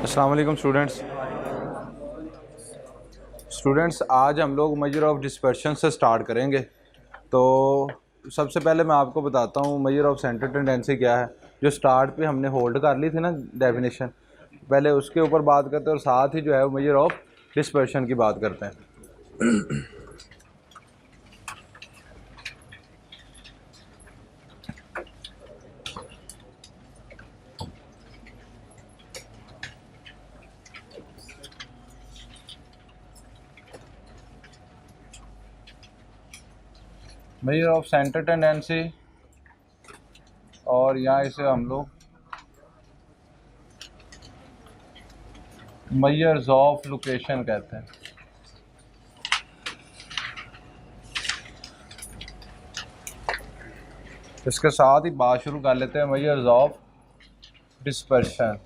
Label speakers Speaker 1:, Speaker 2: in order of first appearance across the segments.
Speaker 1: अस्सलाम वालेकुम स्टूडेंट्स, आज हम लोग मेजर ऑफ डिस्पर्शन से स्टार्ट करेंगे। तो सबसे पहले मैं आपको बताता हूँ मेजर ऑफ सेंटर टेंडेंसी क्या है। जो स्टार्ट पे हमने होल्ड कर ली थी ना डेफिनेशन, पहले उसके ऊपर बात करते हैं और साथ ही जो है मेजर ऑफ डिस्पर्शन की बात करते हैं। मेजर ऑफ सेंटर टेंडेंसी, और यहाँ इसे हम लोग मेजर्स ऑफ लोकेशन कहते हैं। इसके साथ ही बात शुरू कर लेते हैं measures of dispersion.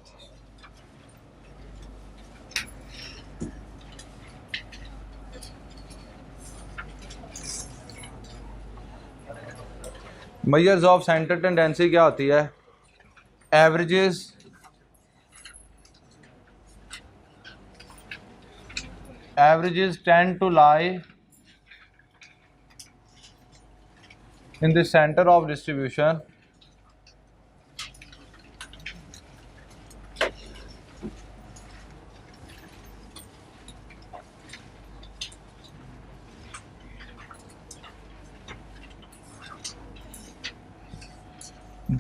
Speaker 1: Measures of centre tendency क्या होती है? averages tend to lie in the center of distribution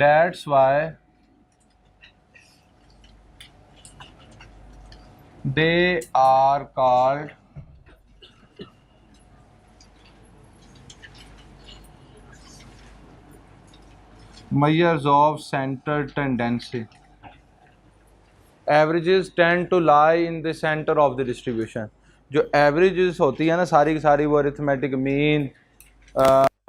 Speaker 1: that's why they are called measures of center tendency. Averages tend to lie in the center of the distribution. जो averages होती है ना सारी की सारी, वो अरिथमेटिक मीन,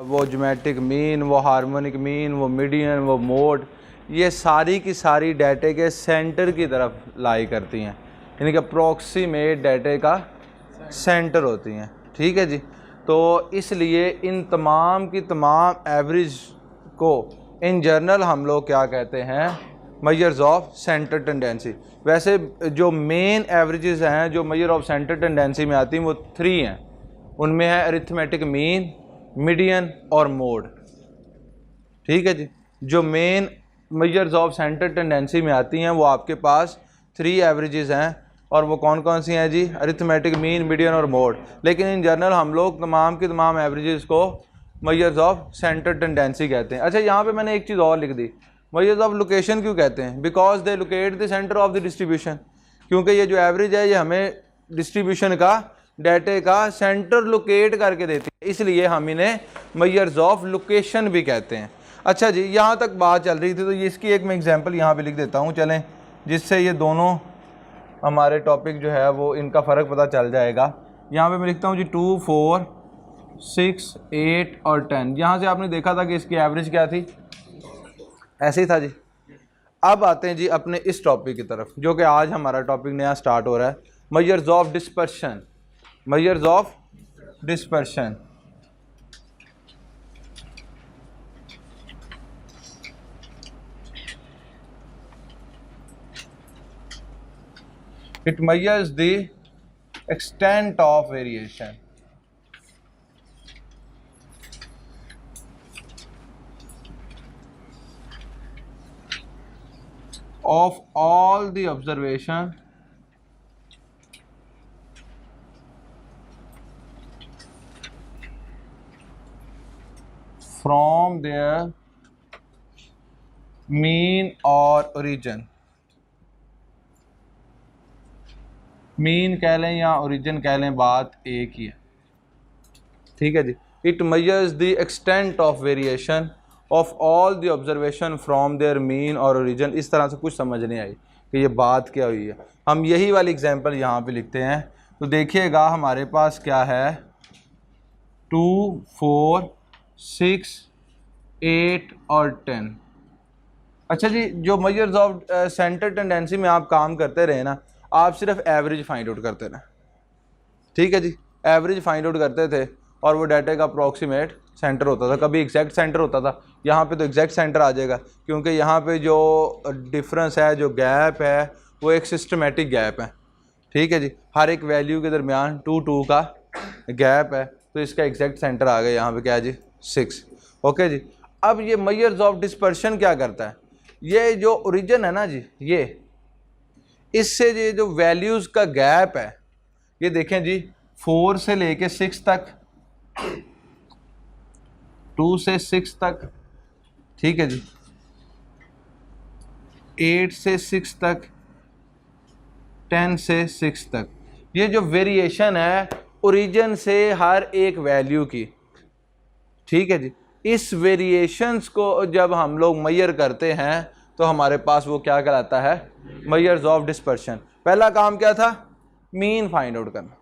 Speaker 1: वो geometric mean, वो हार्मोनिक मीन, वो मीडियन, वो मोड, ये सारी की सारी डाटे के सेंटर की तरफ लाई करती हैं, यानी कि अप्रॉक्सीमेट डाटे का सेंटर होती हैं। ठीक है जी। तो इसलिए इन तमाम की तमाम एवरेज को इन जनरल हम लोग क्या कहते हैं? Measures of centre tendency. वैसे जो मेन एवरेजेस हैं जो मेजर ऑफ सेंटर टेंडेंसी में आती हैं वो 3 हैं। उनमें है अरिथमेटिक मीन, मीडियन और मोड। ठीक है जी। जो main measures of centre tendency में आती हैं वो आपके पास 3 एवरेजेस हैं, और वो कौन कौन सी हैं जी? अरिथमेटिक मीन, मीडियन और मोड। लेकिन इन जनरल हम लोग तमाम की तमाम एवरेजेस को मेजर्स ऑफ सेंटर टेंडेंसी कहते हैं। अच्छा, यहाँ पे मैंने एक चीज़ और लिख दी, मेजर्स ऑफ लोकेशन क्यों कहते हैं? Because they locate the centre of the distribution. क्योंकि ये जो एवरेज है ये हमें डिस्ट्रीब्यूशन का, डाटे का सेंटर लोकेट करके देती है, इसलिए हम इन्हें मेजर्स ऑफ लोकेशन भी कहते हैं। अच्छा जी, यहाँ तक बात चल रही थी, तो ये इसकी एक मैं एग्जांपल यहाँ पे लिख देता हूँ, चलें, जिससे ये दोनों हमारे टॉपिक जो है वो इनका फ़र्क पता चल जाएगा। यहाँ पे मैं लिखता हूँ जी 2, 4, 6, 8 और 10। यहाँ से आपने देखा था कि इसकी एवरेज क्या थी, ऐसे ही था जी। अब आते हैं जी अपने इस टॉपिक की तरफ, जो कि आज हमारा टॉपिक नया स्टार्ट हो रहा है, measures of dispersion. Measures of dispersion. It measures the extent of variation of all the observation from their mean or origin। Mean कह लें या ओरिजिन कह लें, बात एक ही है। ठीक है जी। It measures the extent of variation of all the observation from their mean और ओरिजिन। इस तरह से कुछ समझ नहीं आई कि ये बात क्या हुई है। हम यही वाली एग्जांपल यहाँ पे लिखते हैं, तो देखिएगा हमारे पास क्या है, 2, 4, 6, 8 और 10। अच्छा जी, जो मेजर्स ऑफ सेंटर टेंडेंसी में आप काम करते रहे ना, आप सिर्फ एवरेज फाइंड आउट करते रहे। ठीक है जी, एवरेज फाइंड आउट करते थे और वो डाटा का अप्रॉक्सीमेट सेंटर होता था, कभी एग्जैक्ट सेंटर होता था। यहाँ पे तो एग्जैक्ट सेंटर आ जाएगा, क्योंकि यहाँ पे जो डिफरेंस है, जो गैप है, वो एक सिस्टमेटिक गैप है, ठीक है जी। हर एक वैल्यू के दरमियान 2 2 का गैप है, तो इसका एग्जैक्ट सेंटर आ गया यहाँ पे क्या है जी 6। ओके जी। अब ये मेजर्स ऑफ डिस्पर्शन क्या करता है, ये जो ओरिजिन है ना जी, ये इससे ये जो वैल्यूज़ का गैप है, ये देखें जी 4 से लेके 6 तक, 2 से 6 तक, ठीक है जी, 8 से 6 तक, 10 से 6 तक, ये जो वेरिएशन है ओरिजिन से हर एक वैल्यू की, ठीक है जी। इस वेरिएशंस को जब हम लोग मेजर करते हैं तो हमारे पास वो क्या कहलाता है, मेजर्स ऑफ डिस्पर्शन। पहला काम क्या था, मीन फाइंड आउट करना,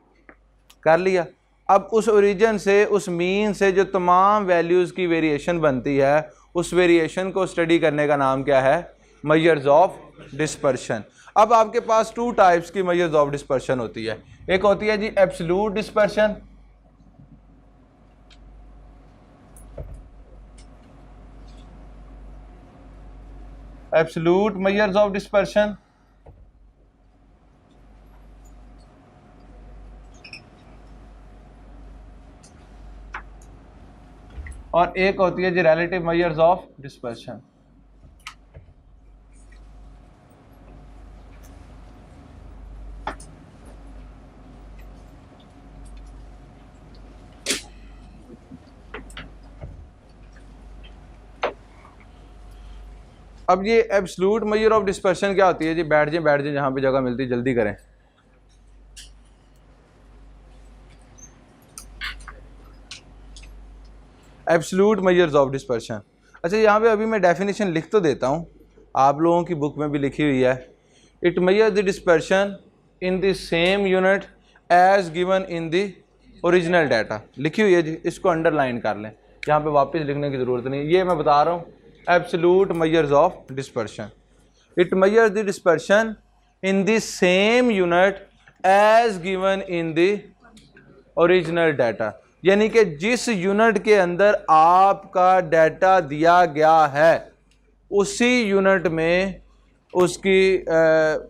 Speaker 1: कर लिया। अब उस ओरिजिन से, उस मीन से जो तमाम वैल्यूज़ की वेरिएशन बनती है, उस वेरिएशन को स्टडी करने का नाम क्या है, मेजर्स ऑफ डिस्पर्शन। अब आपके पास 2 टाइप्स की मेजर्स ऑफ डिस्पर्शन होती है। एक होती है जी absolute dispersion, absolute measures of dispersion, और एक होती है जी रिलेटिव मेजर्स ऑफ डिस्पर्शन। अब ये एब्सोल्यूट मेजर ऑफ डिस्पर्शन क्या होती है जी, बैठ जाए जहां पे जगह मिलती है, जल्दी करें। एब्सोल्यूट मेजर्स ऑफ डिस्पर्शन, अच्छा यहाँ पे अभी मैं डेफिनेशन लिख तो देता हूँ, आप लोगों की बुक में भी लिखी हुई है। It measures the dispersion in the same unit as given in the original data, लिखी हुई है जी, इसको अंडरलाइन कर लें, यहाँ पे वापस लिखने की ज़रूरत नहीं, ये मैं बता रहा हूँ। Absolute measures of dispersion, it measures the dispersion in the same unit as given in the original data, यानी कि जिस यूनिट के अंदर आपका डाटा दिया गया है उसी यूनिट में उसकी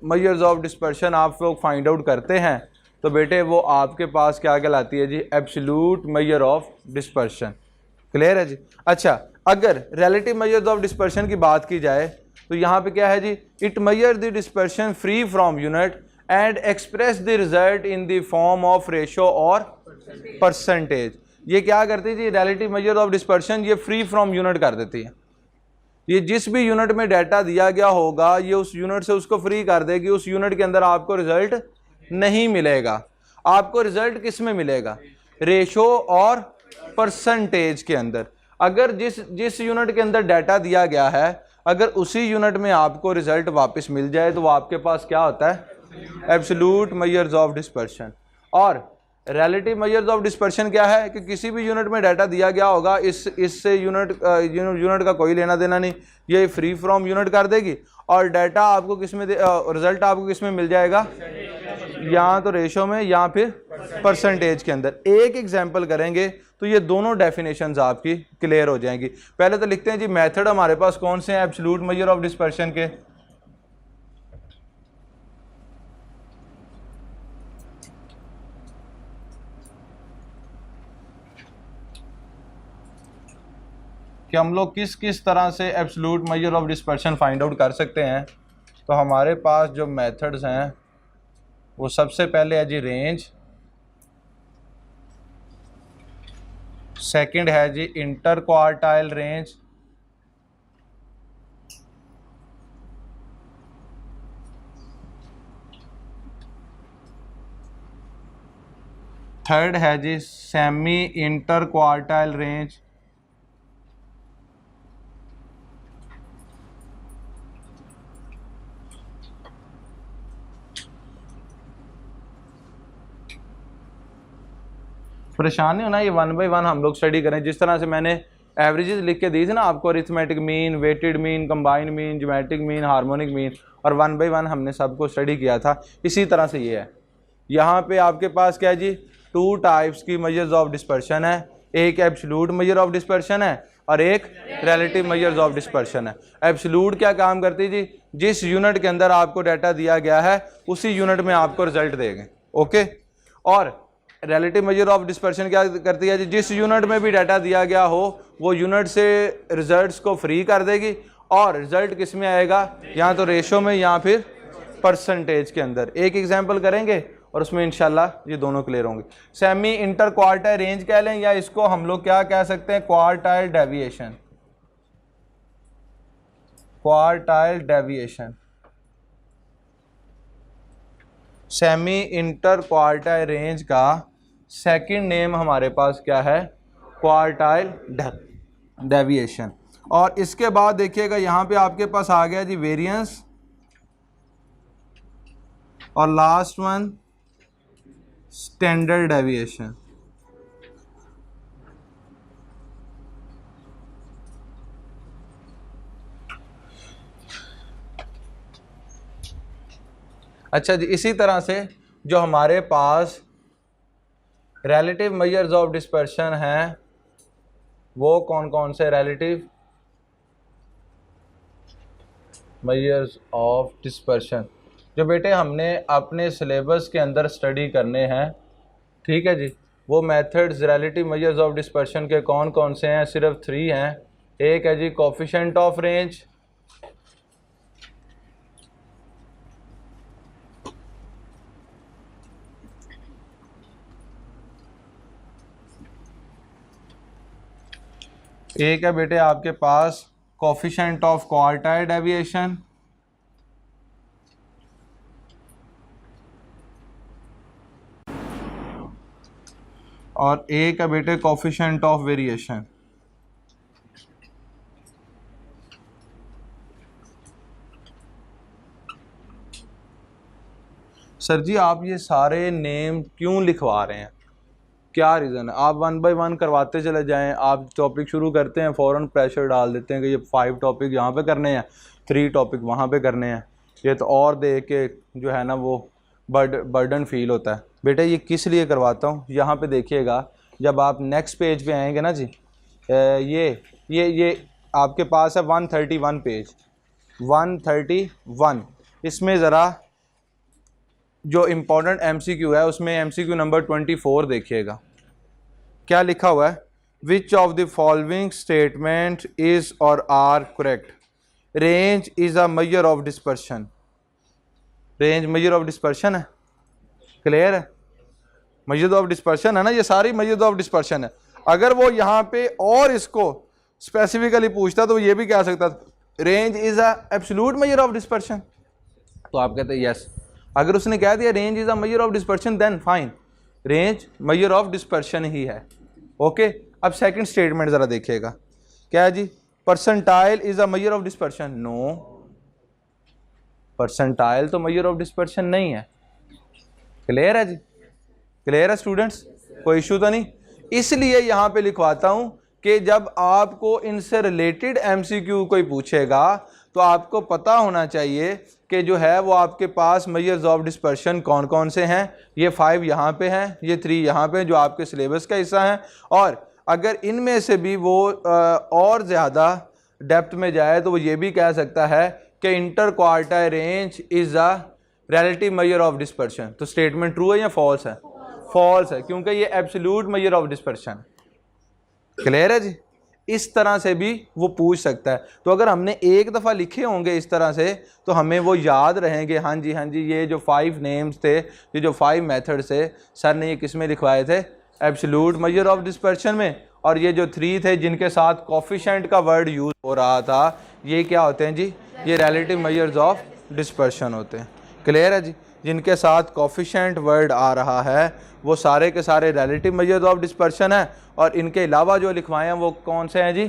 Speaker 1: मेजर्स ऑफ डिस्पर्शन आप लोग फाइंड आउट करते हैं, तो बेटे वो आपके पास क्या कहलाती है जी, absolute measure of dispersion. Clear है जी। अच्छा, अगर रिलेटिव मेजर्स ऑफ डिस्पर्शन की बात की जाए तो यहाँ पे क्या है जी, it measure the dispersion free from unit and express the result in the form of ratio और परसेंटेज। ये क्या करती है जी, रिलेटिव मेजर ऑफ डिस्पर्शन ये फ्री फ्रॉम यूनिट कर देती है। ये जिस भी यूनिट में डाटा दिया गया होगा ये उस यूनिट से उसको फ्री कर देगी, उस यूनिट के अंदर आपको रिजल्ट नहीं मिलेगा। आपको रिजल्ट किस में मिलेगा, रेशो और परसेंटेज के अंदर। अगर जिस यूनिट के अंदर डाटा दिया गया है अगर उसी यूनिट में आपको रिजल्ट वापस मिल जाए तो वो आपके पास क्या होता है, एब्सोल्यूट मेजर्स ऑफ डिस्पर्शन। और रिलेटिव मेजर्स ऑफ डिस्पर्शन क्या है कि किसी भी यूनिट में डाटा दिया गया होगा, इससे यूनिट का कोई लेना देना नहीं, ये फ्री फ्रॉम यूनिट कर देगी और डाटा आपको किस में रिजल्ट आपको किस में मिल जाएगा, या तो रेशो में या फिर परसेंटेज के अंदर। एक एग्जांपल करेंगे तो ये दोनों डेफिनेशंस आपकी क्लियर हो जाएंगी। पहले तो लिखते हैं जी मेथड हमारे पास कौन से हैं एब्सोल्यूट मेजर ऑफ डिस्पर्शन के। कि हम लोग किस किस तरह से absolute measure of dispersion find out कर सकते हैं। तो हमारे पास जो मेथड्स हैं वो सबसे पहले है जी रेंज, सेकंड है जी इंटर क्वार्टाइल रेंज, थर्ड है G semi interquartile range, परेशान नहीं होना, ये 1 बाय 1 हम लोग स्टडी करें। जिस तरह से मैंने एवरेजेस लिख के दी थी ना आपको, arithmetic mean, weighted mean, combined mean, geometric mean, harmonic mean, और 1 बाय 1 हमने सबको स्टडी किया था। इसी तरह से ये है, यहाँ पे आपके पास क्या है जी, 2 टाइप्स की मेजर्स ऑफ डिस्पर्शन है, एक एब्सोल्यूट मेजर ऑफ डिस्पर्शन है और एक रिलेटिव मेजर्स ऑफ डिस्पर्शन है। एब्सोल्यूट क्या काम करती है जी, जिस यूनिट के अंदर आपको डाटा दिया गया है उसी यूनिट में आपको रिजल्ट देंगे। ओके, और रिलेटिव मेजर ऑफ डिस्पर्शन क्या करती है जी, जिस यूनिट में भी डाटा दिया गया हो वो यूनिट से रिजल्ट्स को फ्री कर देगी और रिजल्ट किस में आएगा, या तो रेशो में या फिर परसेंटेज के अंदर। एक एग्जांपल करेंगे और उसमें इंशाल्लाह ये दोनों क्लियर होंगे। सेमी इंटर क्वार्टाइल रेंज कह लें या इसको हम लोग क्या कह सकते हैं, quartile deviation. Quartile deviation, semi interquartile range का सेकंड नेम हमारे पास क्या है, क्वार्टाइल डेविएशन। और इसके बाद देखिएगा यहाँ पे आपके पास आ गया जी वेरिएंस, और लास्ट वन स्टैंडर्ड डेविएशन। अच्छा जी, इसी तरह से जो हमारे पास रिलेटिव मेजर्स ऑफ डिस्पर्शन हैं वो कौन कौन से रिलेटिव मेजर्स ऑफ डिस्पर्शन जो बेटे हमने अपने सिलेबस के अंदर स्टडी करने हैं, ठीक है जी। वो methods relative measures of dispersion के कौन कौन से हैं, सिर्फ 3 हैं। एक है जी कोफिशिएंट ऑफ रेंज, एक है बेटे आपके पास कोफिशिएंट ऑफ क्वार्टाइल डेविएशन, और एक है बेटे कोफिशिएंट ऑफ वेरिएशन। सर जी आप ये सारे नेम क्यों लिखवा रहे हैं, क्या रीज़न है? आप 1 बाय 1 करवाते चले जाएं। आप टॉपिक शुरू करते हैं फ़ौरन प्रेशर डाल देते हैं कि ये 5 टॉपिक यहाँ पे करने हैं, 3 टॉपिक वहाँ पे करने हैं। ये तो और देख के जो है ना वो बर्डन फील होता है। बेटा ये किस लिए करवाता हूँ, यहाँ पे देखिएगा जब आप नेक्स्ट पेज पे आएंगे ना जी, ये आपके पास है 131 पेज, 131। इसमें ज़रा जो इम्पोर्टेंट MCQ है उसमें MCQ नंबर 24 देखिएगा, क्या लिखा हुआ है, which of the following statement is और are correct, range is a measure of dispersion. Range measure of dispersion है, क्लियर है, मेजर ऑफ डिस्पर्शन है ना, ये सारी मेजर ऑफ डिस्पर्शन है। अगर वो यहाँ पे और इसको स्पेसिफिकली पूछता तो ये भी कह सकता था range is a absolute measure of dispersion, तो आप कहते हैं यस। अगर उसने कह दिया range is a measure of dispersion then fine, range measure of dispersion ही है। ओके, अब सेकंड स्टेटमेंट ज़रा देखिएगा, क्या है जी, percentile is a measure of dispersion. No, percentile तो मेजर ऑफ डिस्पर्शन नहीं है। क्लियर है जी, क्लियर है स्टूडेंट्स, कोई इशू तो नहीं। इसलिए यहाँ पे लिखवाता हूँ कि जब आपको इनसे रिलेटेड MCQ कोई पूछेगा तो आपको पता होना चाहिए कि जो है वो आपके पास मेजर्स ऑफ डिस्पर्शन कौन कौन से हैं। ये 5 यहाँ पे हैं, ये 3 यहाँ पे जो आपके सिलेबस का हिस्सा हैं, और अगर इनमें से भी वो और ज़्यादा डेप्थ में जाए तो वो ये भी कह सकता है कि inter quartile range is a relative measure of dispersion. तो स्टेटमेंट ट्रू है या फॉल्स है? फॉल्स है, क्योंकि ये एब्सोल्यूट मेजर ऑफ डिस्पर्शन है। क्लियर है जी, इस तरह से भी वो पूछ सकता है। तो अगर हमने एक दफ़ा लिखे होंगे इस तरह से तो हमें वो याद रहेंगे, हाँ जी ये जो 5 नेम्स थे, ये जो 5 मेथड्स थे, सर ने ये किस में लिखवाए थे, एब्सोल्यूट मेजर ऑफ डिस्पर्शन में। और ये जो 3 थे जिनके साथ कोफिशिएंट का वर्ड यूज़ हो रहा था, ये क्या होते हैं जी, ये रिलेटिव मेजर्स ऑफ डिस्पर्शन होते हैं। क्लियर है जी, जिनके साथ कोफिशिएंट वर्ड आ रहा है वो सारे के सारे रिलेटिव मेजर्स ऑफ डिस्पर्शन है, और इनके अलावा जो लिखवाए हैं वो कौन से हैं जी,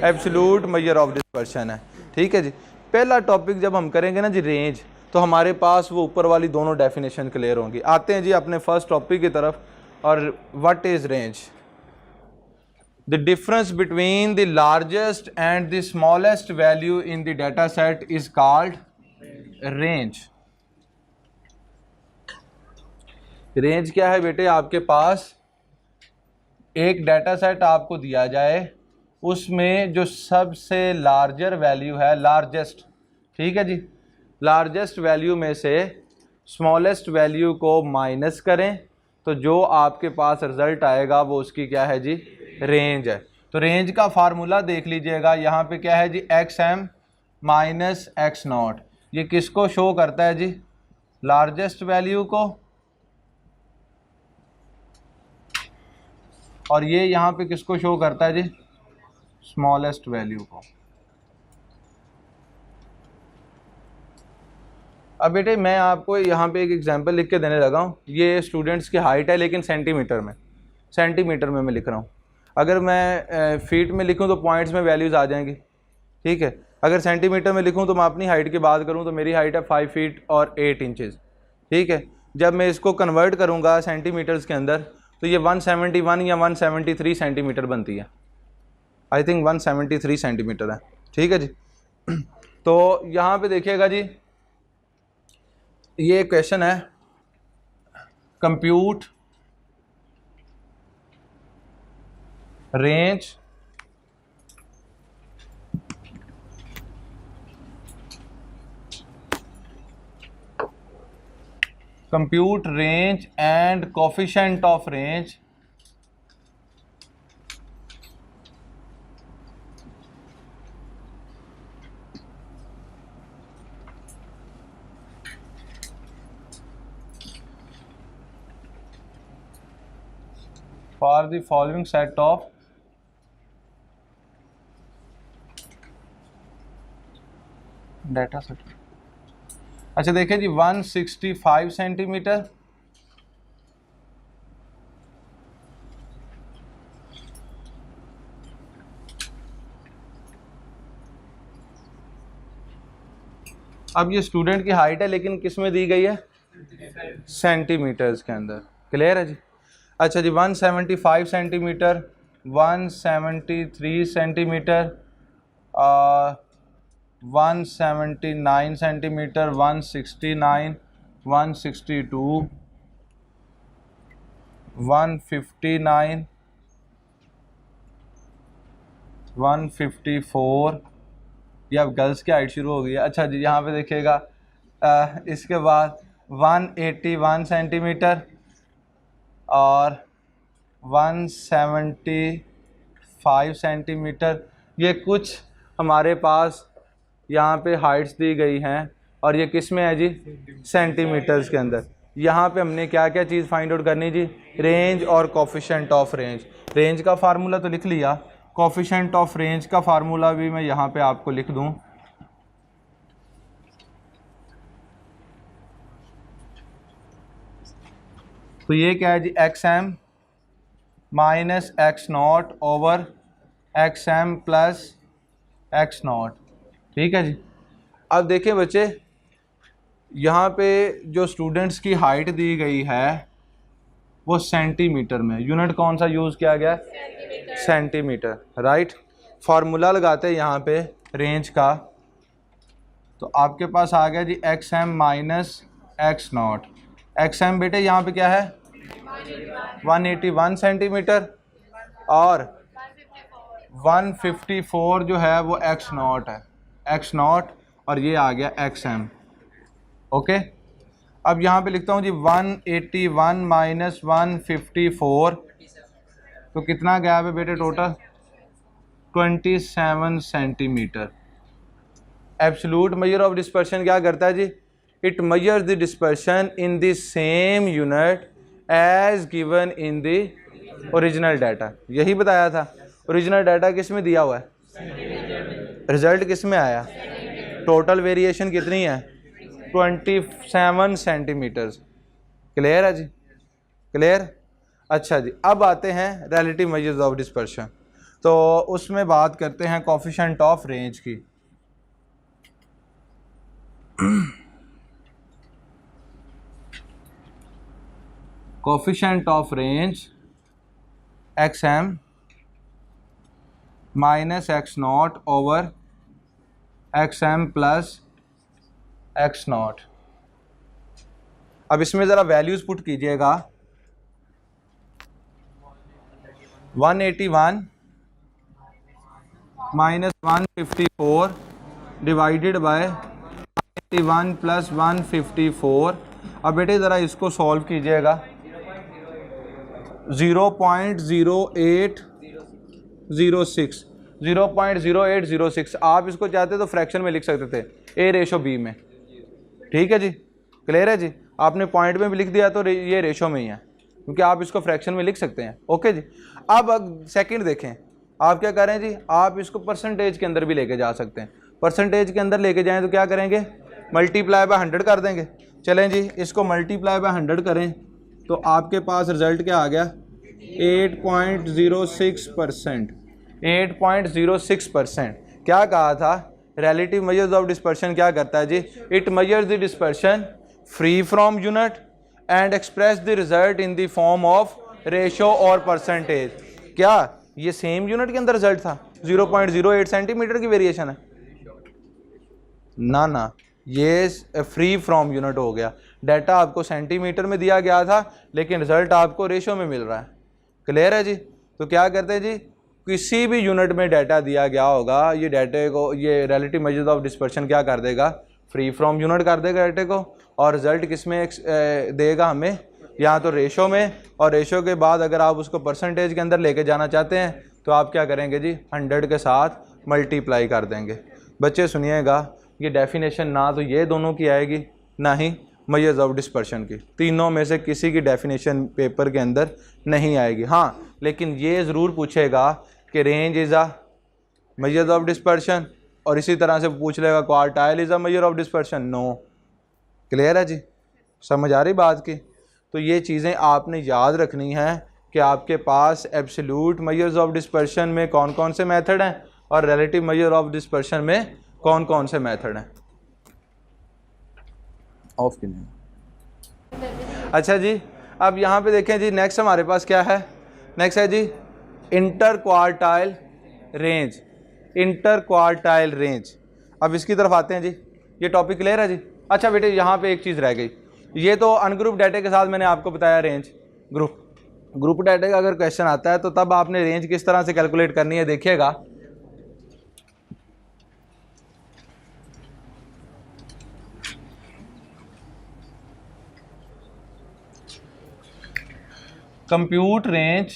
Speaker 1: एब्सोल्यूट मेजर ऑफ डिस्पर्शन है। ठीक है जी, पहला टॉपिक जब हम करेंगे ना जी रेंज, तो हमारे पास वो ऊपर वाली दोनों डेफिनेशन क्लियर होंगी। आते हैं जी अपने फर्स्ट टॉपिक की तरफ, और what is range? The difference between the largest and the smallest value in the data set is called range. Range क्या है बेटे, आपके पास एक डाटा सेट आपको दिया जाए, उसमें जो सबसे लार्जर वैल्यू है, लार्जेस्ट, ठीक है जी, लार्जेस्ट वैल्यू में से स्मॉलेस्ट वैल्यू को माइनस करें तो जो आपके पास रिजल्ट आएगा वो उसकी क्या है जी, रेंज है। तो रेंज का फार्मूला देख लीजिएगा, यहाँ पे क्या है जी, X M minus x nought. ये किसको शो करता है जी, लार्जेस्ट वैल्यू को, और ये यहाँ पे किसको शो करता है जी, स्मॉलेस्ट वैल्यू को। अब बेटे मैं आपको यहाँ पे एक एग्जांपल लिख के देने लगा हूँ। ये स्टूडेंट्स की हाइट है लेकिन सेंटीमीटर में मैं लिख रहा हूँ। अगर मैं फीट में लिखूँ तो पॉइंट्स में वैल्यूज़ आ जाएंगी, ठीक है। अगर सेंटीमीटर में लिखूँ तो मैं अपनी हाइट की बात करूँ तो मेरी हाइट है 5 फीट और 8 इंचज़, ठीक है। जब मैं इसको कन्वर्ट करूँगा सेंटीमीटर्स के अंदर तो ये 171 या 173 सेंटीमीटर बनती है। आई थिंक 173 सेंटीमीटर है, ठीक है जी। तो यहाँ पे देखिएगा जी, ये क्वेश्चन है, compute range and coefficient of range for the following set of data set. अच्छा देखिए जी, 165 सेंटीमीटर, अब ये स्टूडेंट की हाइट है लेकिन किस में दी गई है, सेंटीमीटर्स के अंदर। क्लियर है जी। अच्छा जी, 175 सेंटीमीटर, 173 सेंटीमीटर, 179 सेंटीमीटर, 169, 162, 159, 154। ये अब गर्ल्स की हाइट शुरू हो गई है। अच्छा जी, यहाँ पे देखिएगा इसके बाद 181 सेंटीमीटर और 175 सेंटीमीटर। ये कुछ हमारे पास यहाँ पे हाइट्स दी गई हैं और ये किस में है जी, सेंटीमीटर्स के अंदर। यहाँ पे हमने क्या क्या चीज़ फाइंड आउट करनी जी, रेंज और कोफिशिएंट ऑफ रेंज। रेंज का फार्मूला तो लिख लिया, कोफिशिएंट ऑफ रेंज का फार्मूला भी मैं यहाँ पे आपको लिख दूँ। तो ये क्या है जी, X M minus x not over x M plus x nought, ठीक है जी। अब देखिए बच्चे, यहाँ पे जो स्टूडेंट्स की हाइट दी गई है वो सेंटीमीटर में, यूनिट कौन सा यूज़ किया गया, सेंटीमीटर, राइट। फार्मूला लगाते हैं यहाँ पे रेंज का, तो आपके पास आ गया जी X M minus x nought. X M बेटे यहाँ पे क्या है, 181 सेंटीमीटर और 154 जो है वो एक्स नॉट है, एक्स नॉट, और ये आ गया एक्स एम। ओके, अब यहाँ पे लिखता हूँ जी 181 माइनस 154, तो कितना गैप है बेटे total, 27 centimetre. Absolute measure of dispersion क्या करता है जी, it measures the dispersion in the same unit as given in the original data. यही बताया था, ओरिजिनल डाटा किस में दिया हुआ है, रिजल्ट किस में आया, टोटल वेरिएशन कितनी है, 27 सेंटीमीटर्स। क्लियर है जी, क्लियर। अच्छा जी, अब आते हैं रिलेटिव मेजर्स ऑफ डिस्पर्शन। तो उसमें बात करते हैं कोफिशिएंट ऑफ रेंज की। Coefficient of range x M minus x not over x M plus x not. अब इसमें ज़रा वैल्यूज़ पुट कीजिएगा, 181 माइनस 154 डिवाइडेड बाय 1 प्लस 154। अब बेटे ज़रा इसको सॉल्व कीजिएगा। 0.0806 0.0806 आप इसको चाहते तो फ्रैक्शन में लिख सकते थे A रेशो B में। ठीक है जी, क्लियर है जी। आपने पॉइंट में भी लिख दिया तो ये रेशो में ही है, क्योंकि आप इसको फ्रैक्शन में लिख सकते हैं। ओके जी। अब सेकंड देखें, आप क्या करें जी, आप इसको परसेंटेज के अंदर भी लेके जा सकते हैं। परसेंटेज के अंदर लेके जाएं तो क्या करेंगे, मल्टीप्लाई बाय 100 कर देंगे। चलें जी, इसको मल्टीप्लाई बाय 100 करें तो आपके पास रिजल्ट क्या आ गया, 8.06%। 8.06%। क्या कहा था, रिलेटिव मेजर्स ऑफ डिस्पर्शन क्या करता है जी, it measures the dispersion free from unit and express the result in the form of ratio और परसेंटेज। क्या ये सेम यूनिट के अंदर रिजल्ट था? 0.08 सेंटीमीटर की वेरिएशन है ना, ना, ये फ्री फ्रॉम यूनिट हो गया। डाटा आपको सेंटीमीटर में दिया गया था लेकिन रिजल्ट आपको रेशो में मिल रहा है। क्लियर है जी। तो क्या करते हैं जी, किसी भी यूनिट में डाटा दिया गया होगा, ये डाटे को, ये रिलेटिव मेजर्स ऑफ डिस्पर्शन क्या कर देगा, फ्री फ्रॉम यूनिट कर देगा डाटे को, और रिजल्ट किस में देगा हमें, या तो रेशो में, और रेशो के बाद अगर आप उसको परसेंटेज के अंदर लेके जाना चाहते हैं तो आप क्या करेंगे जी, 100 के साथ मल्टीप्लाई कर देंगे। बच्चे सुनिएगा, ये डेफिनेशन ना तो ये दोनों की आएगी ना ही मेजर्स ऑफ डिस्पर्शन की, तीनों में से किसी की डेफिनेशन पेपर के अंदर नहीं आएगी। हाँ, लेकिन ये ज़रूर पूछेगा कि range is a measures of dispersion, और इसी तरह से पूछ लेगा quartile is a measure of dispersion. No. Clear है जी, समझ आ रही बात की। तो ये चीज़ें आपने याद रखनी है कि आपके पास एब्सोल्यूट मेजर्स ऑफ डिस्पर्शन में कौन कौन से मेथड हैं और रिलेटिव मेजर ऑफ डिस्पर्शन में कौन कौन से मेथड हैं। ऑफ की नहीं। अच्छा जी, अब यहाँ पे देखें जी, नेक्स्ट हमारे पास क्या है, नेक्स्ट है जी interquartile range. Interquartile range, अब इसकी तरफ आते हैं जी। ये टॉपिक क्लियर है जी। अच्छा बेटे, यहाँ पे एक चीज़ रह गई, ये तो अनग्रुप डाटा के साथ मैंने आपको बताया रेंज। ग्रुप डाटा का अगर क्वेश्चन आता है तो तब आपने रेंज किस तरह से कैलकुलेट करनी है, देखिएगा। Compute range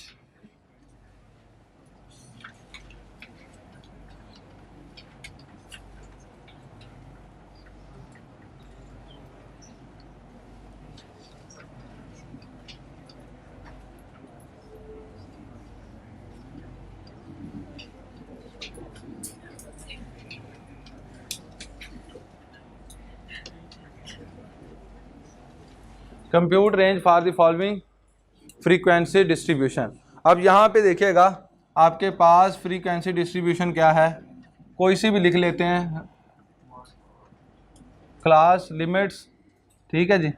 Speaker 1: compute range for the following frequency distribution. अब यहाँ पे देखिएगा, आपके पास फ्रीक्वेंसी डिस्ट्रीब्यूशन क्या है, कोई सी भी लिख लेते हैं, क्लास लिमिट्स। ठीक है जी,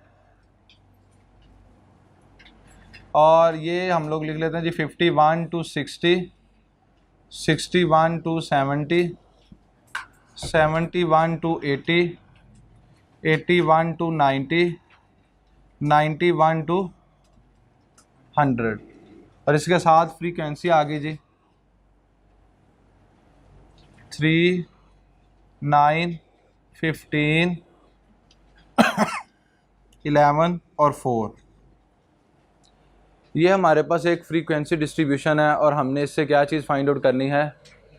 Speaker 1: और ये हम लोग लिख लेते हैं जी 51 to 60, 61 to 70, 71 to 80, 81 to 90, 91 to 100, और इसके साथ फ्रीक्वेंसी आ गई जी 3, 9, 15, 11 और 4। ये हमारे पास एक फ्रीक्वेंसी डिस्ट्रीब्यूशन है और हमने इससे क्या चीज़ फाइंड आउट करनी है,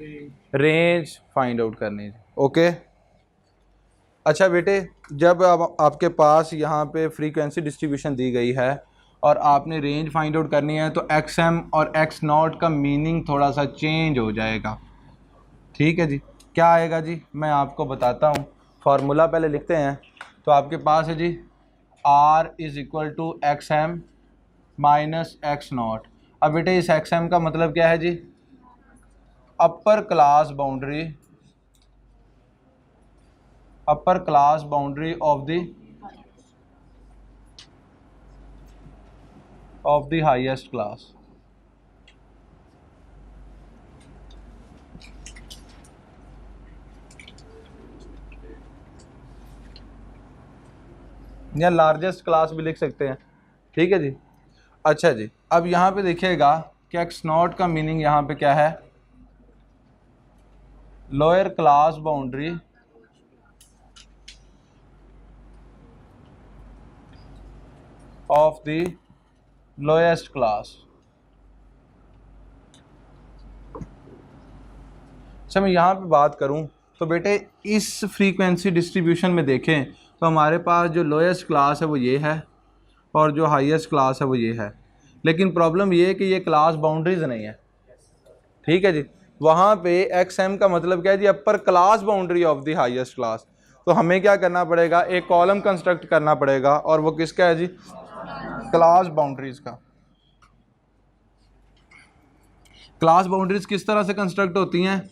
Speaker 1: रेंज फाइंड आउट करनी है। ओके। अच्छा बेटे, जब आपके पास यहाँ पे फ्रीक्वेंसी डिस्ट्रीब्यूशन दी गई है और आपने रेंज फाइंड आउट करनी है तो एक्स एम और एक्स नॉट का मीनिंग थोड़ा सा चेंज हो जाएगा। ठीक है जी, क्या आएगा जी, मैं आपको बताता हूँ। फार्मूला पहले लिखते हैं। तो आपके पास है जी R is equal to X M minus x not. अब बेटे इस एक्स एम का मतलब क्या है जी, upper class boundary of the highest class. या लार्जेस्ट क्लास भी लिख सकते हैं। ठीक है जी। अच्छा जी, अब यहाँ पे देखिएगा कि एक्स नॉट का मीनिंग यहाँ पे क्या है, lower class boundary of the lowest class. अच्छा मैं यहाँ पे बात करूँ तो बेटे इस फ्रीक्वेंसी डिस्ट्रीब्यूशन में देखें तो हमारे पास जो लोएस्ट क्लास है वो ये है और जो हाईएस्ट क्लास है वो ये है, लेकिन प्रॉब्लम ये है कि ये क्लास बाउंड्रीज नहीं है। ठीक है जी, वहाँ पे एक्स एम का मतलब क्या है जी, upper class boundary of the highest class. तो हमें क्या करना पड़ेगा, एक कॉलम कंस्ट्रक्ट करना पड़ेगा और वो किसका है जी, क्लास बाउंड्रीज का। क्लास बाउंड्रीज किस तरह से कंस्ट्रक्ट होती हैं,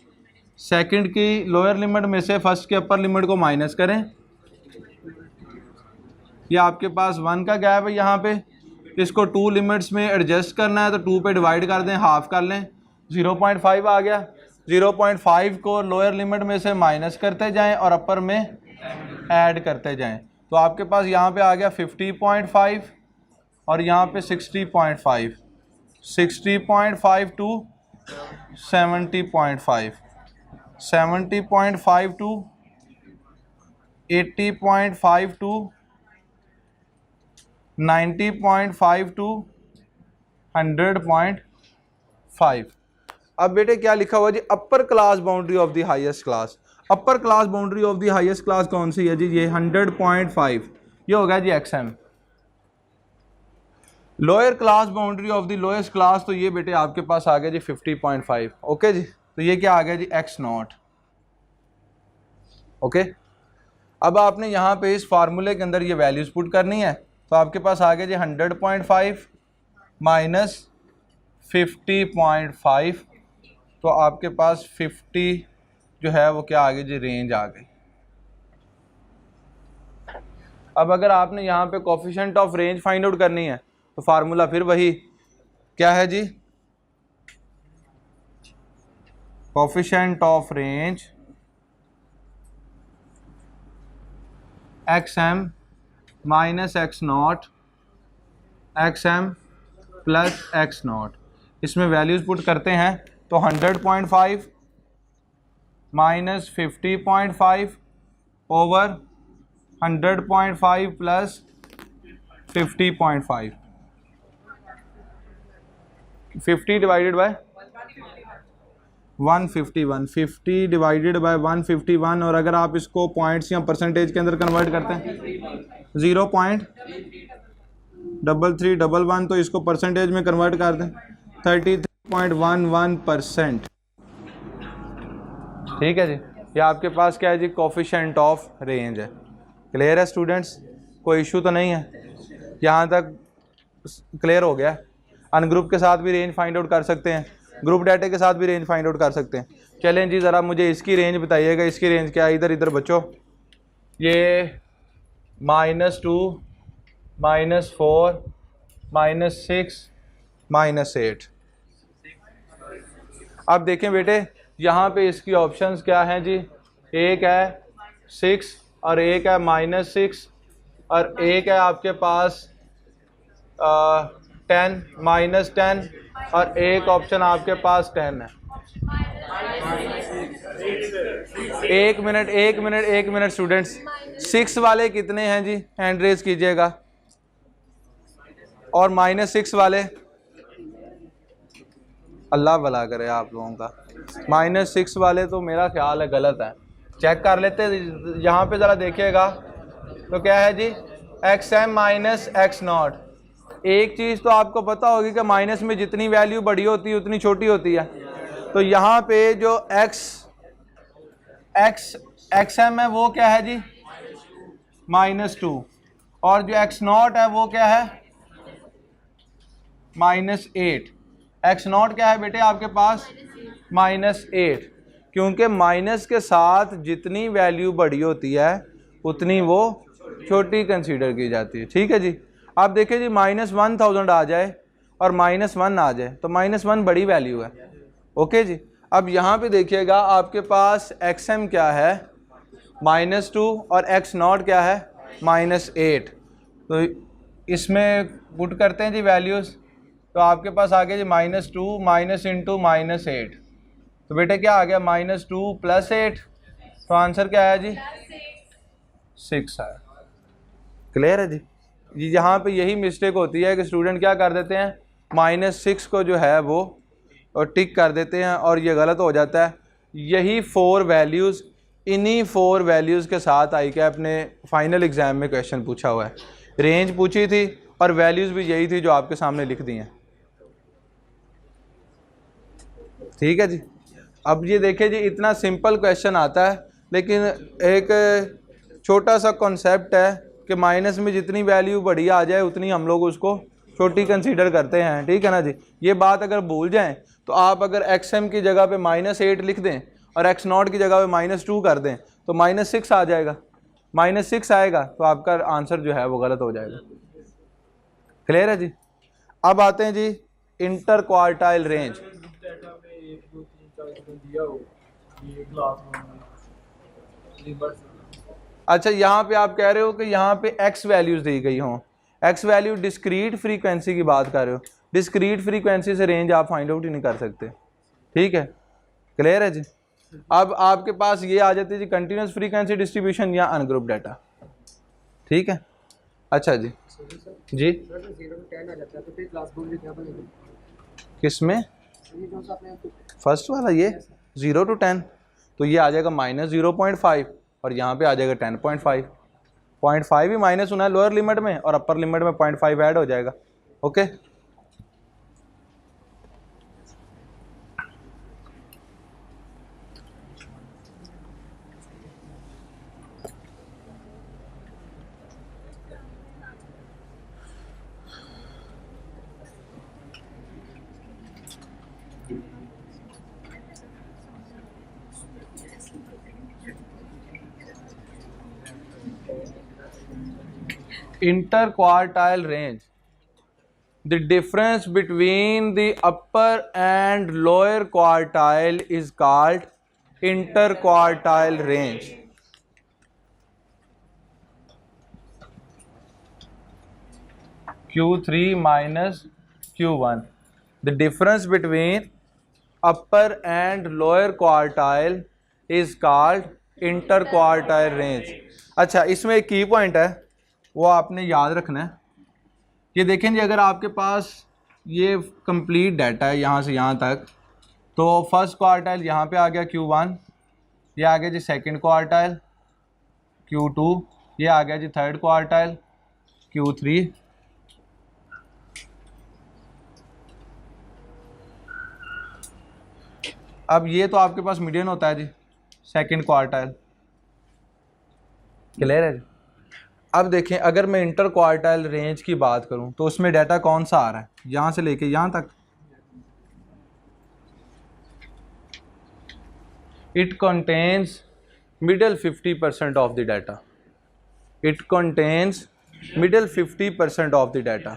Speaker 1: सेकंड की लोअर लिमिट में से फर्स्ट के अपर लिमिट को माइनस करें, ये आपके पास 1 का गैप है यहाँ पे, इसको 2 लिमिट्स में एडजस्ट करना है तो 2 पे डिवाइड कर दें, हाफ कर लें, 0.5 आ गया। 0.5 को लोअर लिमिट में से माइनस करते जाएं और अपर में ऐड करते जाएं, तो आपके पास यहाँ पे आ गया 50.5 और यहाँ पे 60.5, 60.5 टू 70.5, 70.5 टू 80.5 टू 90.5 टू 100.5। अब बेटे क्या लिखा हुआ जी, upper class boundary of the highest class. Upper class boundary of the highest class कौन सी है जी, ये 100.5, ये हो गया जी X M. Lower class boundary of the lowest class, तो ये बेटे आपके पास आ गया जी 50.5। ओके जी, तो ये क्या आ गया जी एक्स नॉट। ओके, अब आपने यहाँ पे इस फार्मूले के अंदर ये वैल्यूज पुट करनी है, तो आपके पास आ गया जी 100.5 माइनस 50.5, तो आपके पास 50 जो है वो क्या आ गई जी, रेंज आ गई। अब अगर आपने यहाँ पे coefficient of range find out करनी है तो फार्मूला फिर वही क्या है जी, coefficient of range x M minus x nought X M plus x nought, इसमें वैल्यूज पुट करते हैं तो 100.5 minus 50.5 over 100.5 plus 50.5, 50 divided by 151, 50 divided by 151, और अगर आप इसको पॉइंट्स या परसेंटेज के अंदर कन्वर्ट करते हैं 0.3311, तो इसको परसेंटेज में कन्वर्ट कर दें 33.11%। ठीक है जी, ये आपके पास क्या है जी, कोफिशिएंट ऑफ रेंज है। क्लियर है स्टूडेंट्स, कोई इशू तो नहीं है, यहाँ तक क्लियर हो गया। अनग्रुप के साथ भी रेंज फाइंड आउट कर सकते हैं, ग्रुप डाटा के साथ भी रेंज फाइंड आउट कर सकते हैं। चलें जी, ज़रा मुझे इसकी रेंज बताइएगा, इसकी रेंज क्या है, इधर इधर बच्चों, ये -2 -4 -6 -8। अब देखें बेटे यहाँ पे इसकी ऑप्शंस क्या हैं जी, एक है 6 और एक है -6 और एक है आपके पास 10 -10 और एक ऑप्शन आपके पास 10 है। एक मिनट स्टूडेंट्स, 6 वाले कितने हैं जी, हैंड रेज कीजिएगा, और -6 वाले, अल्लाह भला करे आप लोगों का, -6 वाले तो मेरा ख्याल है गलत है, चेक कर लेते। यहाँ पे ज़रा देखिएगा तो क्या है जी, X M minus x nought. एक चीज़ तो आपको पता होगी कि माइनस में जितनी वैल्यू बड़ी होती है उतनी छोटी होती है, तो यहाँ पे जो एक्स एम है वो क्या है जी, -2, और जो एक्स नॉट है वो क्या है, -8। एक्स नॉट क्या है बेटे आपके पास, -8, क्योंकि माइनस के साथ जितनी वैल्यू बड़ी होती है उतनी वो छोटी कंसीडर की जाती है। ठीक है जी, आप देखिए जी, -1000 आ जाए और -1 आ जाए तो -1 बड़ी वैल्यू है। ओके जी, अब यहाँ पे देखिएगा आपके पास एक्स एम क्या है, -2, और एक्स नॉट क्या है, -8। तो इसमें पुट करते हैं जी वैल्यूज़, तो आपके पास आ गया जी -2 -8, तो बेटे क्या आ गया, -2 + 8, तो आंसर क्या है जी, 6 है। क्लियर है जी, यहाँ पे यही मिस्टेक होती है कि स्टूडेंट क्या कर देते हैं, -6 को जो है वो और टिक कर देते हैं और ये गलत हो जाता है। यही 4 वैल्यूज़, इन्हीं 4 वैल्यूज़ के साथ आई कैप ने फाइनल एग्ज़ाम में क्वेश्चन पूछा हुआ है। रेंज पूछी थी और वैल्यूज़ भी यही थी जो आपके सामने लिख दी हैं। ठीक है जी। अब ये देखिए जी, इतना सिंपल क्वेश्चन आता है, लेकिन एक छोटा सा कॉन्सेप्ट है कि माइनस में जितनी वैल्यू बड़ी आ जाए उतनी हम लोग उसको छोटी कंसीडर करते हैं। ठीक है ना जी। ये बात अगर भूल जाएं तो आप अगर XM की जगह पे -8 लिख दें और X0 की जगह पे -2 कर दें तो -6 आ जाएगा। -6 आएगा तो आपका आंसर जो है वो गलत हो जाएगा। क्लियर है जी। अब आते हैं जी इंटर क्वार्टाइल रेंज। अच्छा, यहाँ पे आप कह रहे हो कि यहाँ पे x वैल्यूज दी गई हों, x वैल्यू डिस्क्रीट फ्रीक्वेंसी की बात कर रहे हो। डिस्क्रीट फ्रीक्वेंसी से रेंज आप फाइंड आउट ही नहीं कर सकते। ठीक है, क्लियर है जी। अब आपके पास ये आ जाती है जी कंटिन्यूस फ्रीक्वेंसी डिस्ट्रीब्यूशन या अनग्रुप डाटा। ठीक है, अच्छा जी जी। किसमें? फर्स्ट वाला ये 0 to 10, तो ये आ जाएगा -0.5 और यहाँ पे आ जाएगा 10.5। 0.5 ही माइनस होना है लोअर लिमिट में और अपर लिमिट में 0.5 ऐड हो जाएगा। Okay, interquartile range, the difference between the upper and lower quartile is called interquartile range. Q3 minus Q1, the difference between upper and lower quartile is called interquartile range. अच्छा, इसमें एक की point है वो आपने याद रखना है। ये देखें जी, अगर आपके पास ये कंप्लीट डाटा है यहाँ से यहाँ तक, तो फर्स्ट क्वार्टाइल यहाँ पे आ गया Q1, ये आ गया जी सेकंड क्वार्टाइल Q2, ये आ गया जी थर्ड क्वार्टाइल Q3, अब ये तो आपके पास मीडियन होता है जी सेकंड क्वार्टाइल। क्लियर है जी। अब देखें, अगर मैं इंटर क्वार्टाइल रेंज की बात करूं तो उसमें डाटा कौन सा आ रहा है, यहां से लेके यहां तक। It contains middle 50% of the data. It contains middle 50% of the data.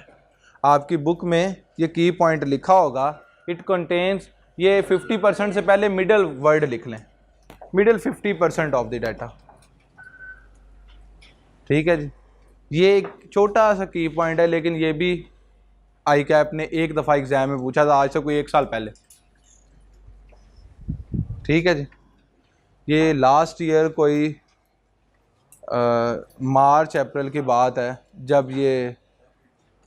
Speaker 1: आपकी बुक में ये की पॉइंट लिखा होगा, इट कंटेन्स, ये 50% से पहले मिडल वर्ड लिख लें, मिडल 50% ऑफ द डाटा। ठीक है जी। ये एक छोटा सा की पॉइंट है, लेकिन ये भी आई कैप ने एक दफ़ा एग्ज़ाम में पूछा था, आज से कोई 1 साल पहले। ठीक है जी। ये लास्ट ईयर कोई मार्च अप्रैल की बात है, जब ये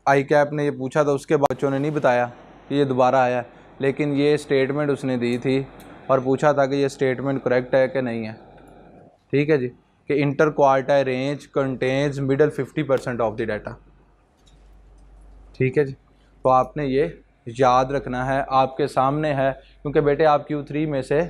Speaker 1: आई कैप ने ये पूछा था, उसके बाद बच्चों ने नहीं बताया कि ये दोबारा आया, लेकिन ये स्टेटमेंट उसने दी थी और पूछा था कि ये स्टेटमेंट करेक्ट है कि नहीं है। ठीक है जी, कि inter quartile range contains middle 50% of the data. ठीक है जी, तो आपने ये याद रखना है, आपके सामने है, क्योंकि बेटे आप Q3 में से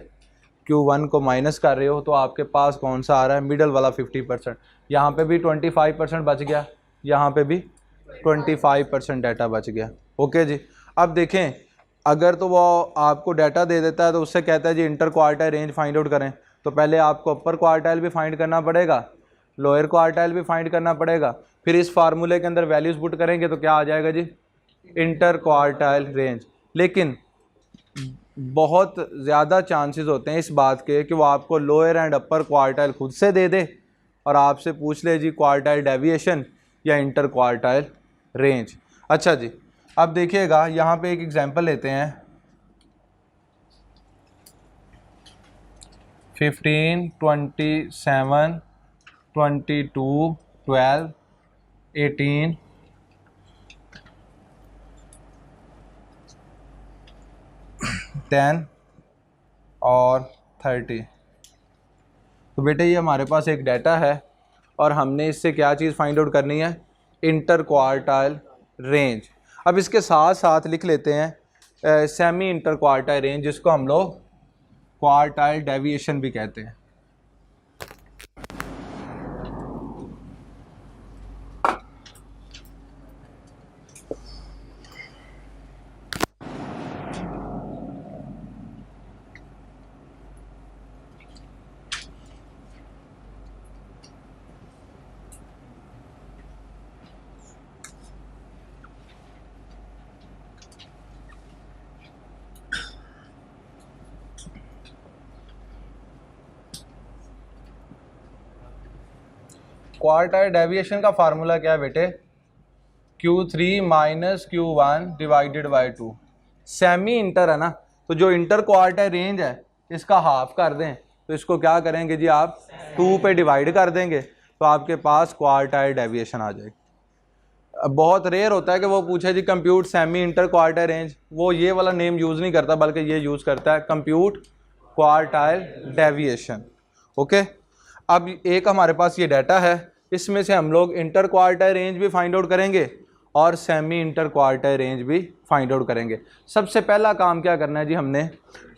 Speaker 1: Q1 को माइनस कर रहे हो तो आपके पास कौन सा आ रहा है, मिडल वाला 50%। यहाँ पे भी 25% बच गया, यहाँ पे भी 25% डाटा बच गया। ओके जी। अब देखें, अगर तो वो आपको डाटा दे देता है तो उससे कहता है जी interquartile range find out करें, तो पहले आपको अपर क्वार्टाइल भी फाइंड करना पड़ेगा, लोअर क्वार्टाइल भी फाइंड करना पड़ेगा, फिर इस फार्मूले के अंदर वैल्यूज पुट करेंगे तो क्या आ जाएगा जी, इंटर क्वार्टाइल रेंज। लेकिन बहुत ज़्यादा चांसेस होते हैं इस बात के कि वो आपको लोअर एंड अपर क्वार्टाइल खुद से दे दे और आपसे पूछ ले जी क्वार्टाइल डेविएशन या इंटर क्वार्टाइल रेंज। अच्छा जी, अब देखिएगा यहाँ पे एक एग्जांपल लेते हैं। 15, 27, 22, 12, 18, 10 और 30। तो बेटे ये हमारे पास एक डाटा है और हमने इससे क्या चीज़ फाइंड आउट करनी है, इंटर क्वार्टाइल रेंज। अब इसके साथ साथ लिख लेते हैं सेमी इंटर क्वार्टाइल रेंज, जिसको हम लोग क्वार्टाइल डेविएशन भी कहते हैं। क्वार्टाइल डेविएशन का फार्मूला क्या है बेटे, Q3 minus Q1 divided by 2। Semi inter है ना, तो जो इंटर क्वार्टाइल रेंज है इसका हाफ कर दें, तो इसको क्या करेंगे जी, आप 2 पे डिवाइड कर देंगे तो आपके पास क्वार्टाइल डेविएशन आ जाएगी। अब बहुत रेयर होता है कि वो पूछे जी compute semi interquartile range, वो ये वाला नेम यूज़ नहीं करता बल्कि ये यूज़ करता है कंप्यूट क्वार्टाइल डेविएशन। ओके, अब एक हमारे पास ये डाटा है, इसमें से हम लोग इंटर क्वार्टाइल रेंज भी फाइंड आउट करेंगे और सेमी इंटर क्वार्टाइल रेंज भी फाइंड आउट करेंगे। सबसे पहला काम क्या करना है जी, हमने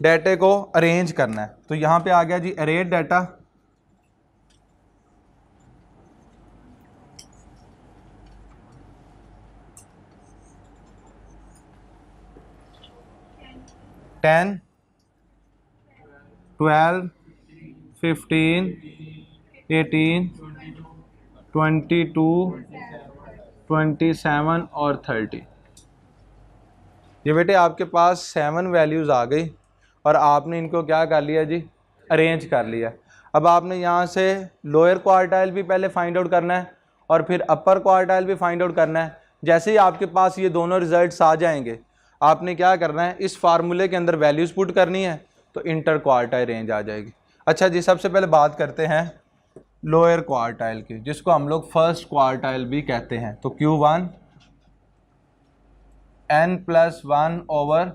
Speaker 1: डाटे को अरेंज करना है। तो यहाँ पे आ गया जी अरेंज डाटा, टेन 12 15 18 22 27 और 30। ये बेटे आपके पास 7 वैल्यूज़ आ गई और आपने इनको क्या कर लिया जी, अरेंज कर लिया। अब आपने यहाँ से लोअर क्वार्टाइल भी पहले फाइंड आउट करना है और फिर अपर क्वार्टाइल भी फाइंड आउट करना है। जैसे ही आपके पास ये दोनों रिजल्ट्स आ जाएंगे, आपने क्या करना है, इस फार्मूले के अंदर वैल्यूज़ पुट करनी है तो इंटर क्वार्टाइल रेंज आ जाएगी। अच्छा जी, सबसे पहले बात करते हैं लोअर क्वार्टाइल की, जिसको हम लोग फर्स्ट क्वार्टाइल भी कहते हैं। तो Q1 n+1 over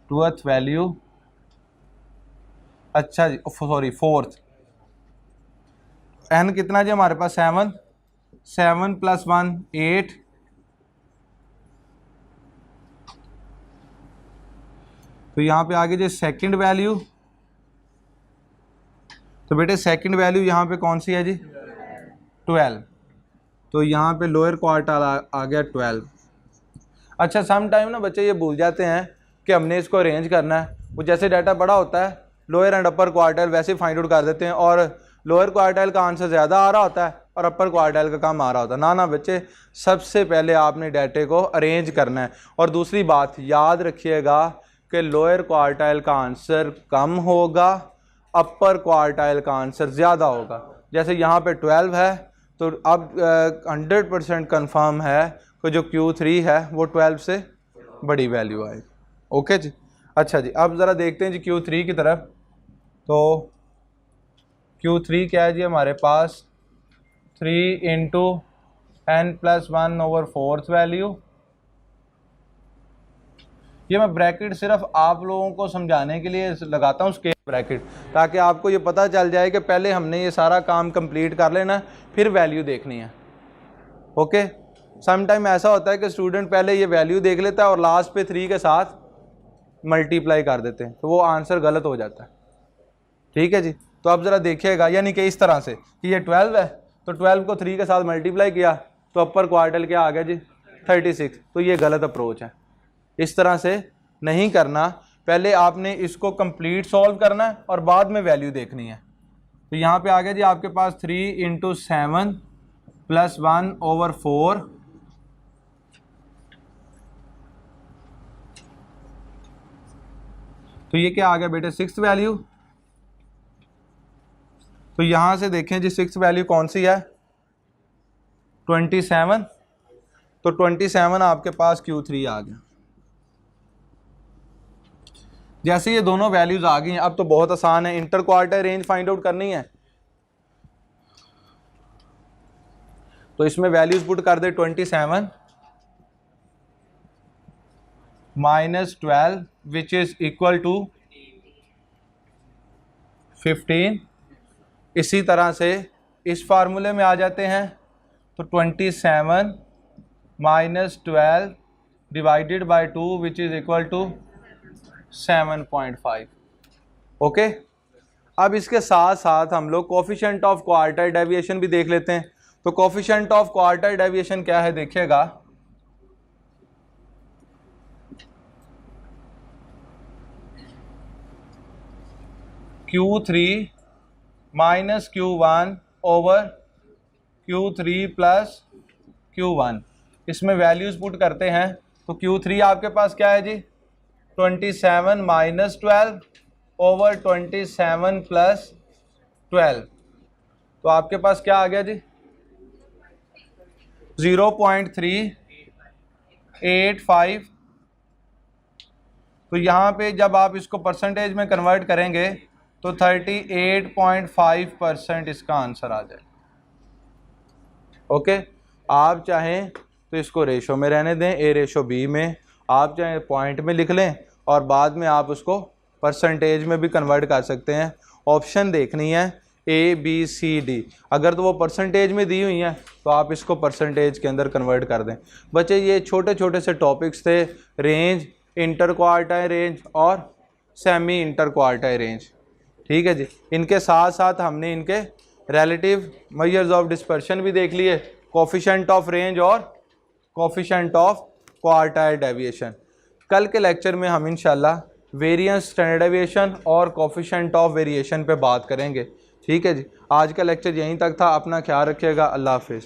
Speaker 1: 2th value, अच्छा जी सॉरी 4th, n कितना जी हमारे पास 7, 7 + 1 8, तो यहाँ पे आगे जो सेकंड वैल्यू, तो बेटे सेकंड वैल्यू यहाँ पे कौन सी है जी, 12, तो यहाँ पे लोअर क्वार्टाइल आ गया 12। अच्छा, सम टाइम ना बच्चे ये भूल जाते हैं कि हमने इसको अरेंज करना है, वो जैसे डाटा बड़ा होता है लोअर एंड अपर क्वार्टाइल वैसे फाइंड आउट कर देते हैं और लोअर क्वार्टाइल का आंसर ज़्यादा आ रहा होता है और अपर क्वार्टाइल का कम आ रहा होता है। ना ना बच्चे, सबसे पहले आपने डाटे को अरेंज करना है। और दूसरी बात याद रखिएगा कि लोअर क्वार्टाइल का आंसर कम होगा, अपर क्वार्टाइल का आंसर ज़्यादा होगा। जैसे यहाँ पे 12 है तो अब 100% कन्फर्म है कि जो Q3 है वो 12 से बड़ी वैल्यू आएगी। ओके जी, अच्छा जी, अब ज़रा देखते हैं जी Q3 की तरफ। तो Q3 क्या है जी हमारे पास, 3 × n+1 ओवर 4th वैल्यू। ये मैं ब्रैकेट सिर्फ आप लोगों को समझाने के लिए लगाता हूँ, स्केल ब्रैकेट, ताकि आपको ये पता चल जाए कि पहले हमने ये सारा काम कंप्लीट कर लेना फिर वैल्यू देखनी है। ओके, सम टाइम ऐसा होता है कि स्टूडेंट पहले ये वैल्यू देख लेता है और लास्ट पे 3 के साथ मल्टीप्लाई कर देते हैं, तो वो आंसर गलत हो जाता है। ठीक है जी, तो अब ज़रा देखिएगा, यानी कि इस तरह से कि ये 12 है तो 12 को 3 के साथ मल्टीप्लाई किया तो अपर क्वार्टाइल क्या आ गया जी, 36। तो ये गलत अप्रोच है, इस तरह से नहीं करना। पहले आपने इसको कंप्लीट सॉल्व करना है और बाद में वैल्यू देखनी है। तो यहाँ पे आ गया जी आपके पास 3 × 7 + 1 ओवर 4, तो ये क्या आ गया बेटे, 6th वैल्यू। तो यहाँ से देखें जी 6th वैल्यू कौन सी है, 27, तो 27 आपके पास Q3 आ गया। जैसे ये दोनों वैल्यूज आ गई हैं, अब तो बहुत आसान है, inter quartile range find out करनी है। तो इसमें वैल्यूज पुट कर दे 27 -12 विच इज़ इक्वल टू 15। इसी तरह से इस फार्मूले में आ जाते हैं तो 27 -12 divided by 2 which is equal to 7.5। Okay, अब इसके साथ साथ हम लोग कोफिशिएंट ऑफ क्वार्टाइल डेविएशन भी देख लेते हैं। तो कोफिशिएंट ऑफ क्वार्टाइल डेविएशन क्या है देखिएगा, Q3 minus Q1 over Q3 plus Q1। इसमें वैल्यूज पुट करते हैं तो Q3 आपके पास क्या है जी, 27 माइनस 12 ओवर 27 प्लस 12। तो आपके पास क्या आ गया जी, 0.385। तो यहाँ पे जब आप इसको परसेंटेज में कन्वर्ट करेंगे तो 38.5% इसका आंसर आ जाए। ओके, आप चाहें तो इसको रेशो में रहने दें, A/B में, आप चाहें पॉइंट में लिख लें और बाद में आप उसको परसेंटेज में भी कन्वर्ट कर सकते हैं। ऑप्शन देखनी है A, B, C, D। अगर तो वो परसेंटेज में दी हुई हैं तो आप इसको परसेंटेज के अंदर कन्वर्ट कर दें। बच्चे ये छोटे छोटे से टॉपिक्स थे, रेंज, इंटर क्वार्टाइल रेंज और सेमी इंटर क्वार्टाइल रेंज। ठीक है जी, इनके साथ साथ हमने इनके रिलेटिव मेजर्स ऑफ डिस्पर्शन भी देख लिए, कोफिशिएंट ऑफ रेंज और कोफिशिएंट ऑफ क्वार्टाइल डेविएशन। कल के लेक्चर में हम इंशाल्लाह वेरिएंस, स्टैंडर्ड डेविएशन और कोफिशिएंट ऑफ वेरिएशन पे बात करेंगे। ठीक है जी, आज का लेक्चर यहीं तक था। अपना ख्याल रखिएगा। अल्लाह हाफिज़।